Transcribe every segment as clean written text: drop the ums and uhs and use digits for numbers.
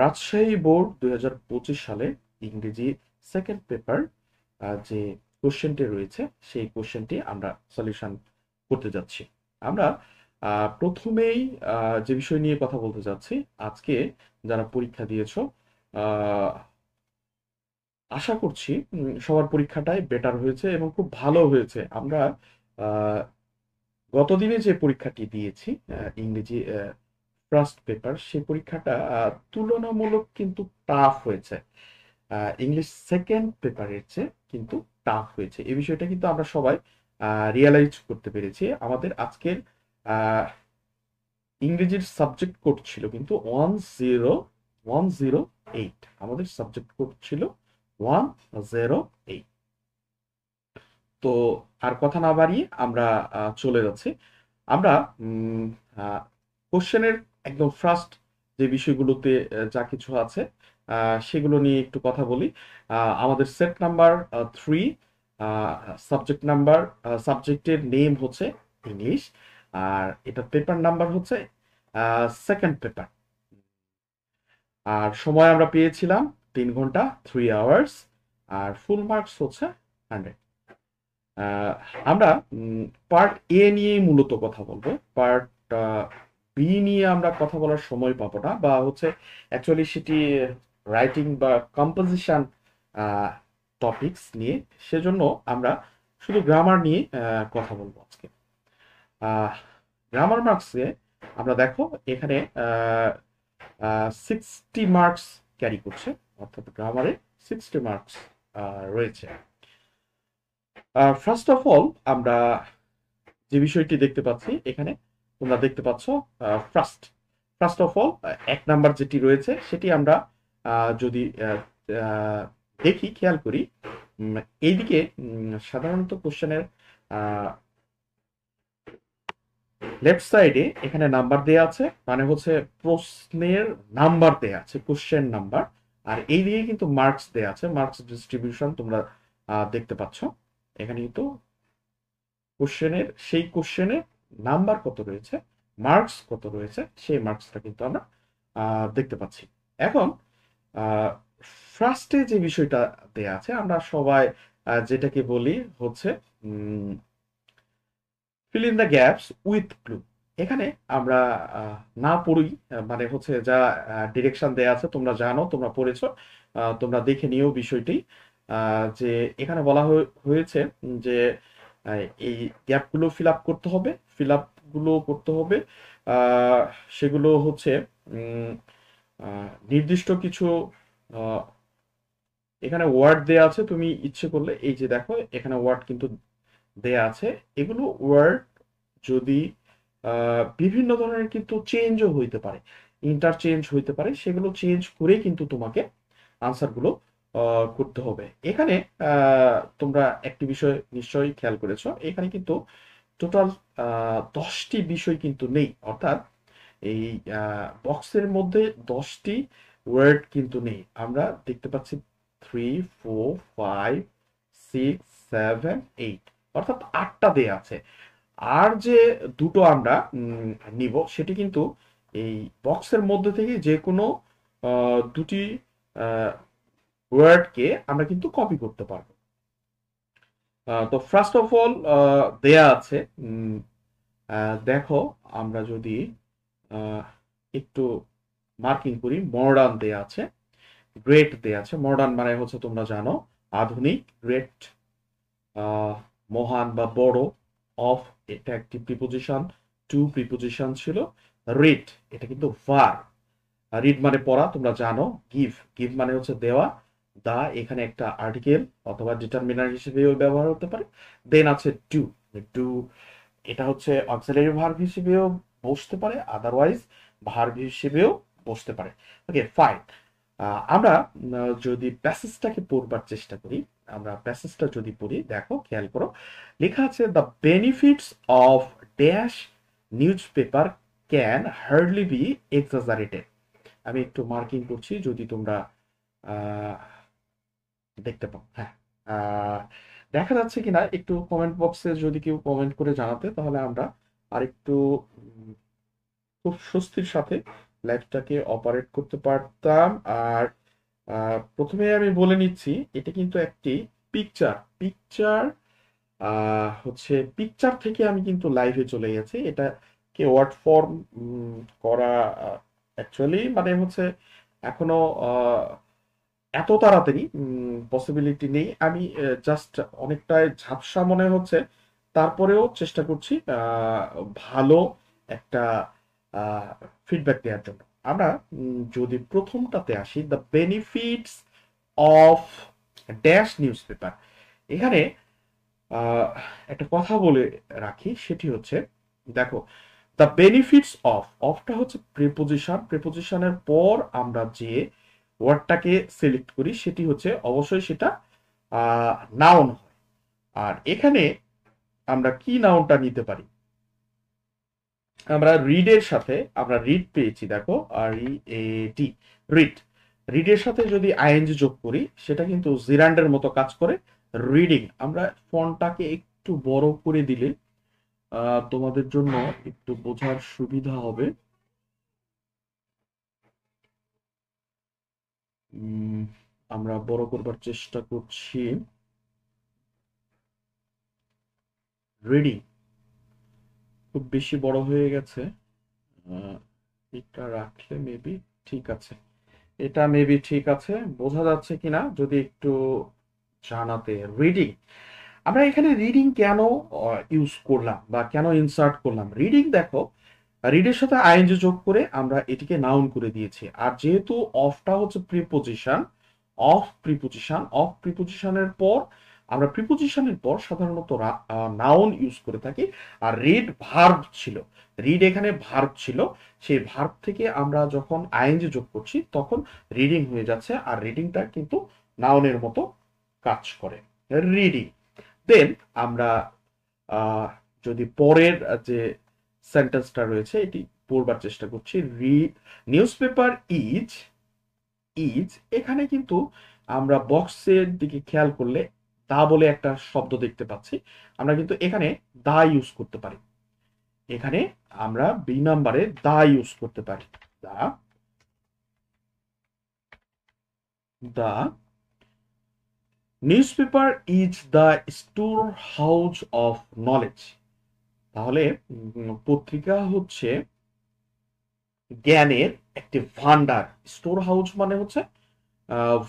Rajshahi board ২০২৫ সালে ইংরেজি second paper যে কোশ্চেনটি রয়েছে সেই কোশ্চেনটি আমরা সলিউশন করতে যাচ্ছি। আমরা প্রথমেই যে বিষয় নিয়ে কথা বলতে যাচ্ছি, আজকে যারা পরীক্ষা দিয়েছো, আহ, আশা করছি সবার পরীক্ষাটাই বেটার হয়েছে এবং খুব ভালো হয়েছে। আমরা আহ, গতদিনে যে পরীক্ষাটি দিয়েছি, ইংরেজি ফার্স্ট পেপার, সেই পরীক্ষাটা তুলনামূলক কিন্তু টাফ হয়েছে। ইংলিশ সেকেন্ড পেপারের চেয়ে কিন্তু টাফ হয়েছে, এই বিষয়টা কিন্তু আমরা সবাই রিয়েলাইজ করতে পেরেছি। আমাদের আজকের আহ, ইংরেজির সাবজেক্ট কোড ছিল কিন্তু 10108। আমাদের সাবজেক্ট কোড ছিল 108। তো আর কথা না বাড়িয়ে আমরা চলে যাচ্ছি। আমরা কোশ্চেনের একদম ফার্স্ট যে বিষয়গুলোতে যা কিছু আছে সেগুলো নিয়ে একটু কথা বলি। আমাদের সেট নাম্বার 3, সাবজেক্ট নাম্বার, সাবজেক্টের নেম হচ্ছে ইংলিশ, আর এটা পেপার নাম্বার হচ্ছে সেকেন্ড পেপার। আর সময় আমরা পেয়েছিলাম 3 ঘন্টা, 3 আওয়ার্স, আর ফুল মার্কস হচ্ছে 100। আহ, আমরা পার্ট এ নিয়েই মূলত কথা বলবো। পার্ট বি নিয়ে আমরা কথা বলার সময় পাবো না, বা হচ্ছে অ্যাকচুয়ালি সেটি রাইটিং বা কম্পোজিশন টপিকস নিয়ে। সেজন্য আমরা শুধু গ্রামার নিয়ে কথা বলবো আজকে। গ্রামার মার্কসে আমরা দেখো এখানে 60 মার্কস ক্যারি করছে, অর্থাৎ গ্রামারে 60 মার্কস রয়েছে। ফার্স্ট অফ অল আমরা যে বিষয়টি দেখতে পাচ্ছি এখানে, তোমরা দেখতে পাচ্ছ first first of all 1 number যেটি রয়েছে সেটি আমরা যদি আহ, দেখি, খেয়াল করি, এইদিকে সাধারণত কোশ্চেনের লেফট সাইডে এখানে নাম্বার দেয়া আছে, মানে হচ্ছে প্রশ্নের নাম্বার দেয়া আছে, কোশ্চেন নাম্বার। আর এইদিকে কিন্তু মার্কস দেয়া আছে, মার্কস ডিস্ট্রিবিউশন তোমরা দেখতে পাচ্ছ। এখানে কিন্তু সেই কোশ্চেনের নাম্বার কত রয়েছে, মার্কস কত রয়েছে, সেই মার্কসটা কিন্তু আমরা দেখতে পাচ্ছি। এখন ফার্স্টে যে বিষয়টা দেয়া আছে, আমরা সবাই যেটাকে বলি হচ্ছে fill in the gaps with clue. এখানে আমরা না পড়ি, মানে হচ্ছে যা ডিরেকশন দেয়া আছে তোমরা জানো, তোমরা পড়েছো, তোমরা দেখে নিও বিষয়টি। যে এখানে বলা হয়েছে যে এই গ্যাপগুলো ফিল আপ করতে হবে, ফিল আপ গুলো করতে হবে। আহ, সেগুলো হচ্ছে উম, নির্দিষ্ট কিছু আহ, এখানে ওয়ার্ড দেয়া আছে। তুমি ইচ্ছে করলে এই যে দেখো এখানে ওয়ার্ড কিন্তু দেয়া আছে। এগুলো ওয়ার্ড যদি বিভিন্ন ধরনের কিন্তু চেঞ্জও হইতে পারে, ইন্টারচেঞ্জ হইতে পারে, সেগুলো চেঞ্জ করে কিন্তু তোমাকে আনসারগুলো করতে হবে। এখানে তোমরা একটি বিষয় নিশ্চয়ই খেয়াল করেছো, এখানে কিন্তু টোটাল 10টি বিষয় কিন্তু নেই, অর্থাৎ এই বক্সের মধ্যে 10টি ওয়ার্ড কিন্তু নেই। আমরা দেখতে পাচ্ছি 3, 4, 5, 6, 7, 8, অর্থাৎ 8টা দেয়া আছে। আর যে দুটো আমরা নিব সেটি কিন্তু এই বক্সের মধ্যে থেকে যে কোনো দুটি ওয়ার্ডকে আমরা কিন্তু কপি করতে পারবো। তো ফার্স্ট অফ অল দেয়া আছে, দেখো আমরা যদি আহ, একটু মার্কিং করি, মডার্ন দেয়া আছে, গ্রেট দেয়া আছে। মডার্ন মানে হচ্ছে তোমরা জানো আধুনিক, গ্রেট মহান বা বড়, অফ এটা একটি প্রিপোজিশন, টু প্রিপোজিশন ছিল, রিড এটা কিন্তু ভার, রিড মানে পড়া তোমরা জানো, গিভ গিভ মানে হচ্ছে দেওয়া, দা এখানে একটা আর্টিকেল অথবা ডিটারমিনার হিসেবেও ব্যবহার হতে পারে। দেন আছে ডু, ডু এটা হচ্ছে অক্সিলারি ভার্ব হিসেবেও বসতে পারে, আদারওয়াইজ ভার্ব হিসেবেও বসতে পারে। Okay fine. আমরা যদি প্যাসেজটাকে পড়বার চেষ্টা করি, আমরা প্যাসেজটা যদি পড়ি, দেখো খেয়াল করো লেখা আছে the benefits of dash newspaper can hardly be exaggerated. আমি একটু মার্কিং করছি যদি তোমরা আহ, দেখতে পাও। হ্যাঁ, আহ, দেখা যাচ্ছে কিনা একটু কমেন্ট বক্সে যদি কেউ কমেন্ট করে জানাতে, তাহলে আমরা আরেকটু খুব স্বস্তির সাথে লাইভটাকে অপারেট করতে পারতাম। আর প্রথমে আমি বলে নিচ্ছি, এটা কিন্তু একটি পিকচার পিকচার হচ্ছে পিকচার থেকে আমি কিন্তু লাইভে চলে গেছি। এটাকে ওয়ার্ড ফর্ম করা অ্যাকচুয়ালি মানে হচ্ছে এখনো আহ, এত তাড়াতাড়ি পসিবিলিটি নেই। আমি জাস্ট অনেকটাই ঝাপসা মনে হচ্ছে, তারপরেও চেষ্টা করছি ভালো একটা ফিডব্যাক দেওয়ার জন্য। আমরা যদি প্রথমটাতে আসি, the benefits of dash news paper, এখানে আহ, একটা কথা বলে রাখি, সেটি হচ্ছে দেখো, দ্য বেনিফিটস অফ, অফটা হচ্ছে প্রিপোজিশন, প্রিপোজিশনের পর আমরা যে ওয়ার্ডটাকে সিলেক্ট করি সেটি হচ্ছে অবশ্যই সেটা নাউন হয়। আর এখানে আমরা কি নাউনটা নিতে পারি, আমরা রিডের সাথে আমরা রিড পেয়েছি, দেখো আর ই এ টি, রিড, রিডের সাথে যদি আইএনজি যোগ করি সেটা কিন্তু জিরান্ডের মতো কাজ করে, রিডিং। আমরা ফন্টটাকে একটু বড় করে দিলে তোমাদের জন্য একটু বোঝার সুবিধা হবে। উম, আমরা বড় করবার চেষ্টা করছি। রিডিং খুব বেশি বড় হয়ে গেছে, আহ, এটা রাখলে মেবি ঠিক আছে। এটা মেবি ঠিক আছে, বোঝা যাচ্ছে কিনা যদি একটু জানাতে। রিডিং, আমরা এখানে রিডিং কেন ইউজ করলাম বা কেন ইনসার্ট করলাম, রিডিং দেখো, রিডের সাথে আইএনজি যোগ করে আমরা এটিকে নাউন করে দিয়েছি। আর যেহেতু অফটা হচ্ছে প্রিপোজিশন, অফ প্রিপোজিশনের পর আমরা প্রিপোজিশনের পর সাধারণত নাউন ইউজ করে থাকি। আর রিড ভার্ব ছিল, রিড এখানে ভার্ব ছিল, সেই ভার্ব থেকে আমরা যখন আইএনজি যোগ করছি তখন রিডিং হয়ে যাচ্ছে, আর রিডিংটা কিন্তু নাউনের মতো কাজ করে, রিডিং। দেন আমরা আহ, যদি পরের যে সেন্টেন্সটা রয়েছে এটি পড়বার চেষ্টা করছি। নিউজ পেপার ইজ, ইজ এখানে কিন্তু আমরা বক্সের দিকে খেয়াল করলে দা বলে একটা শব্দ দেখতে পাচ্ছি, আমরা কিন্তু এখানে দা ইউজ করতে পারি। এখানে আমরা বি নাম্বারে দা ইউজ করতে পারি, the, the newspaper is the store house of knowledge. তাহলে পত্রিকা হচ্ছে জ্ঞানের একটি ভান্ডার। স্টোর হাউস মানে হচ্ছে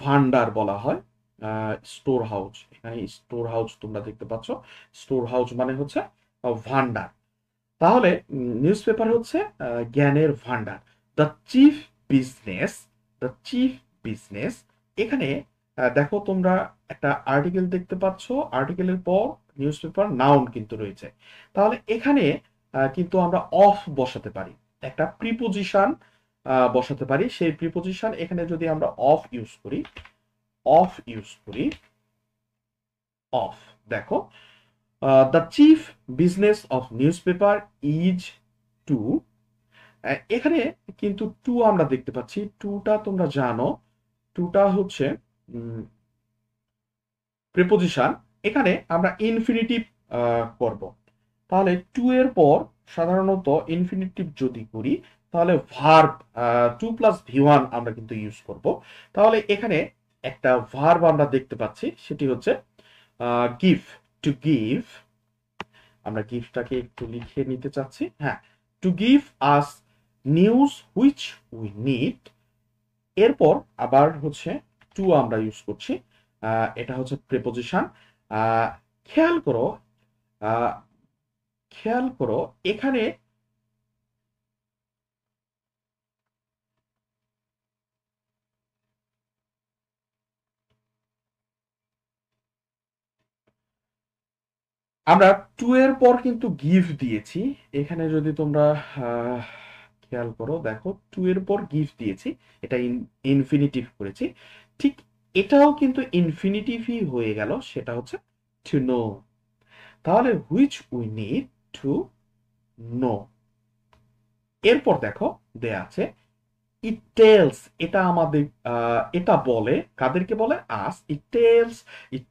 ভান্ডার বলা হয়, স্টোর হাউস, এখানে স্টোর হাউস তোমরা দেখতে পাচ্ছ, স্টোর হাউস মানে হচ্ছে ভান্ডার। তাহলে নিউজ পেপার হচ্ছে জ্ঞানের ভান্ডার। The chief business, the chief business, এখানে দেখো তোমরা একটা আর্টিকেল দেখতে পাচ্ছ, আর্টিকেলের পর নিউজ পেপার নাউন কিন্তু রয়েছে। তাহলে এখানে কিন্তু আমরা অফ বসাতে পারি, একটা প্রিপোজিশন বসাতে পারি। সেই প্রিপোজিশন এখানে যদি আমরা অফ ইউজ করি, অফ ইউজ করি, অফ, দেখো the chief business of newspaper is to, এখানে কিন্তু টু আমরা দেখতে পাচ্ছি, টুটা তোমরা জানো, টুটা হচ্ছে প্রিপোজিশন, এখানে আমরা ইনফিনিটিভ করব। তাহলে টু এর পর সাধারণত ইনফিনিটিভ যদি করি তাহলে verb to plus V one আমরা কিন্তু ইউজ করব। তাহলে এখানে একটা ভার্ব আমরা দেখতে পাচ্ছি, সেটি হচ্ছে গিভ, টু গিভ, আমরা গিফটটাকে একটু লিখে নিতে চাচ্ছি, হ্যাঁ, to give us news which we need. এরপর আবার হচ্ছে টু আমরা ইউজ করছি, এটা হচ্ছে প্রিপোজিশন। খেয়াল করো, আহ, খেয়াল করো এখানে আমরা টু এর পর কিন্তু গিভ দিয়েছি। এখানে যদি তোমরা আহ, খেয়াল করো, দেখো টু এর পর গিভ দিয়েছি, এটা ইনফিনিটিভ করেছি, ঠিক এটাও কিন্তু ইনফিনিটিভই হয়ে গেল, সেটা হচ্ছে টু নো। তাহলে which we need to know, এরপর দেখো দেয়া আছে ইট টেলস, এটা আমাদের এটা বলে, কাদেরকে বলে, us, it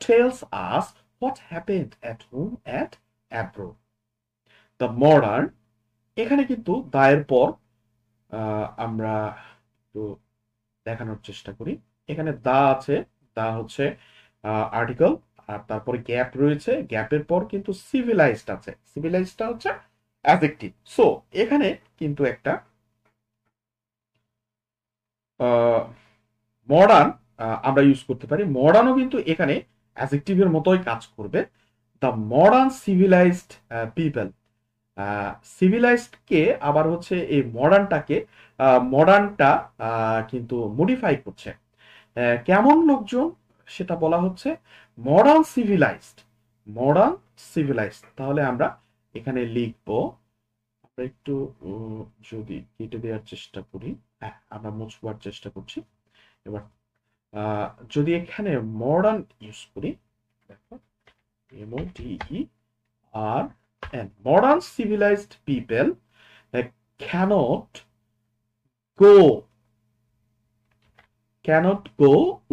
tells us what happened at home at abroad. The modern, এখানে কিন্তু দায়ের পর আমরা একটু দেখানোর চেষ্টা করি। এখানে দা আছে, দা হচ্ছে আর্টিকেল, আর তারপরে গ্যাপ রয়েছে, গ্যাপের পর কিন্তু সিভিলাইজড আছে, সিভিলাইজডটা হচ্ছে অ্যাডজেক্টিভ। সো এখানে কিন্তু একটা মডার্ন আমরা ইউজ করতে পারি। মডার্নও কিন্তু এখানে অ্যাডজেক্টিভের মতোই কাজ করবে। দ্য মডার্ন সিভিলাইজড পিপল, সিভিলাইজডকে আবার হচ্ছে এই মডার্নটাকে, মডার্নটা কিন্তু মডিফাই করছে। কেমন লোকজন সেটা বলা হচ্ছে মডার্ন সিভিলাইজড, মডার্ন সিভিলাইজড। তাহলে আমরা এখানে লিখবো, আমরা একটু যদি কেটে দেওয়ার চেষ্টা করি, হ্যাঁ আমরা মুছবার চেষ্টা করছি। এবার যদি এখানে মডার্ন ইউজ করি, দেখো MODERN, modern civilized people cannot go,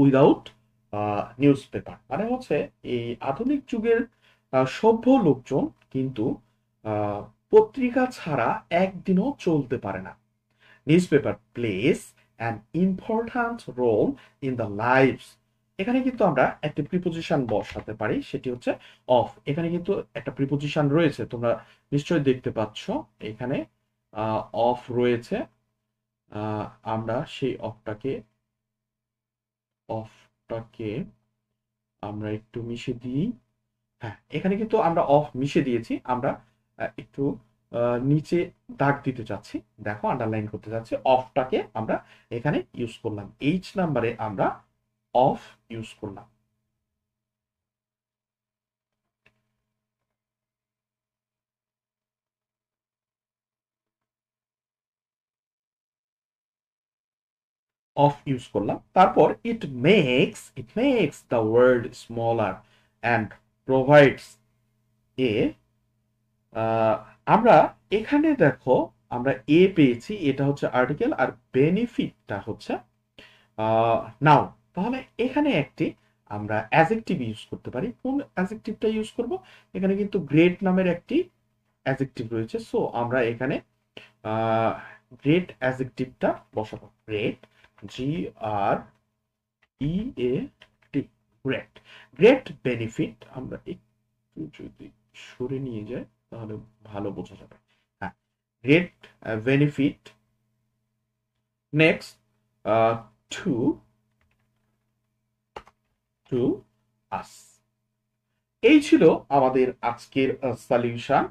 without newspaper. মানে হচ্ছে এই আধুনিক যুগের সভ্য লোকজন কিন্তু পত্রিকা ছাড়া একদিনও চলতে পারে না। Newspaper plays an important role in the lives. এখানে কিন্তু আমরা একটা প্রিপোজিশন বসাতে পারি, সেটি হচ্ছে অফ। এখানে কিন্তু একটা প্রিপোজিশন রয়েছে, তোমরা নিশ্চয়ই দেখতে পাচ্ছ এখানে অফ রয়েছে। আমরা সেই অফটাকে আমরা একটু মিশে দিই। হ্যাঁ, এখানে কিন্তু আমরা অফ মিশে দিয়েছি। আমরা একটু নিচে দাগ দিতে চাচ্ছি, দেখো আন্ডারলাইন করতে চাচ্ছি। অফটাকে আমরা এখানে ইউজ করলাম, এইচ নাম্বারে আমরা অফ ইউজ করলাম। অফ ইউজ করলাম। তারপর it makes the world smaller and provides a, আমরা এখানে দেখো আমরা এ পেয়েছি, এটা হচ্ছে আর্টিকেল, আর বেনিফিটটা হচ্ছে নাউন। তাহলে এখানে একটি আমরা অ্যাডজেক্টিভ ইউজ করতে পারি। কোন অ্যাডজেক্টিভটা ইউজ করব? এখানে কিন্তু গ্রেট নামের একটি অ্যাডজেক্টিভ রয়েছে। সো আমরা এখানে গ্রেট অ্যাডজেক্টিভটা বসাবো। Great, GREAT, great. Great benefit, আমরা একটু যদি সরে নিয়ে যাই তাহলে ভালো বোঝা যাবে। হ্যাঁ, great benefit next to to us. এই ছিল আমাদের আজকের সলিউশন